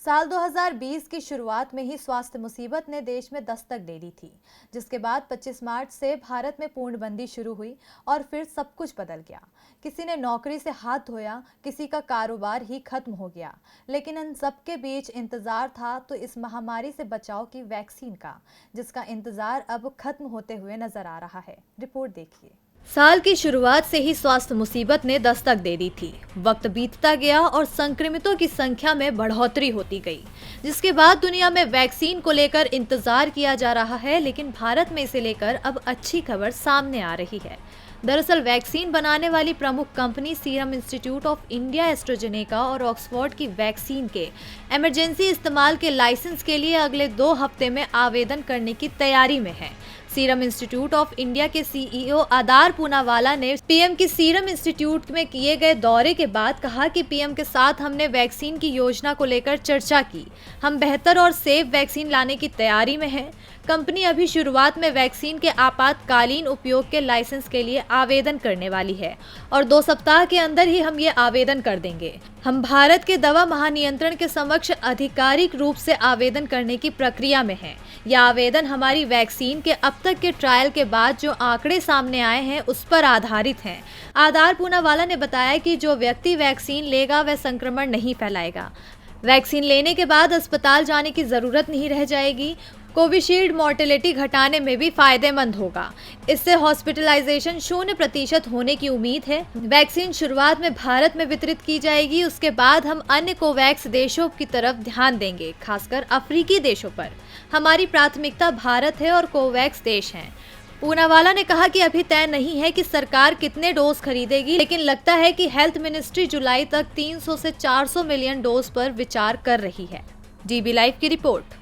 साल 2020 की शुरुआत में ही स्वास्थ्य मुसीबत ने देश में दस्तक दे दी थी, जिसके बाद 25 मार्च से भारत में पूर्णबंदी शुरू हुई और फिर सब कुछ बदल गया। किसी ने नौकरी से हाथ धोया, किसी का कारोबार ही खत्म हो गया। लेकिन इन सबके बीच इंतजार था तो इस महामारी से बचाव की वैक्सीन का, जिसका इंतजार अब खत्म होते हुए नजर आ रहा है। रिपोर्ट देखिए। साल की शुरुआत से ही स्वास्थ्य मुसीबत ने दस्तक दे दी थी। वक्त बीतता गया और संक्रमितों की संख्या में बढ़ोतरी होती गई, जिसके बाद दुनिया में वैक्सीन को लेकर इंतजार किया जा रहा है। लेकिन भारत में इसे लेकर अब अच्छी खबर सामने आ रही है। दरअसल वैक्सीन बनाने वाली प्रमुख company serum institute of India AstraZeneca और ऑक्सफोर्ड की वैक्सीन के इमरजेंसी इस्तेमाल के लाइसेंस के लिए अगले 2 हफ्ते में आवेदन करने की तैयारी में है। सीरम इंस्टीट्यूट ऑफ इंडिया के सीईओ आदार पूनावाला ने पीएम की सीरम इंस्टीट्यूट में किए गए दौरे के बाद कहा कि पीएम के साथ हमने वैक्सीन की योजना को लेकर चर्चा की। हम बेहतर और सेफ वैक्सीन लाने की तैयारी में हैं। कंपनी अभी शुरुआत में वैक्सीन के आपातकालीन उपयोग के लाइसेंस के लिए आवेदन करने वाली है और 2 सप्ताह के अंदर ही हम ये आवेदन कर देंगे। हम भारत के दवा महानियंत्रण के समक्ष आधिकारिक रूप से आवेदन करने की प्रक्रिया में हैं। यह आवेदन हमारी वैक्सीन के अब तक के ट्रायल के बाद जो आंकड़े सामने आए हैं उस पर आधारित हैं। आदार पूनावाला ने बताया कि जो व्यक्ति वैक्सीन लेगा वह संक्रमण नहीं फैलाएगा। वैक्सीन लेने के बाद अस्पताल जाने की जरूरत नहीं रह जाएगी। कोविशील्ड मोर्टेलिटी घटाने में भी फायदेमंद होगा। इससे हॉस्पिटलाइजेशन 0% होने की उम्मीद है। वैक्सीन शुरुआत में भारत में वितरित की जाएगी, उसके बाद हम अन्य कोवैक्स देशों की तरफ ध्यान देंगे, खासकर अफ्रीकी देशों पर। हमारी प्राथमिकता भारत है और कोवैक्स देश हैं। पूनावाला ने कहा कि अभी तय नहीं है कि सरकार कितने डोज खरीदेगी, लेकिन लगता है कि हेल्थ मिनिस्ट्री जुलाई तक 300 से 400 मिलियन डोज पर विचार कर रही है। डीबी लाइव की रिपोर्ट।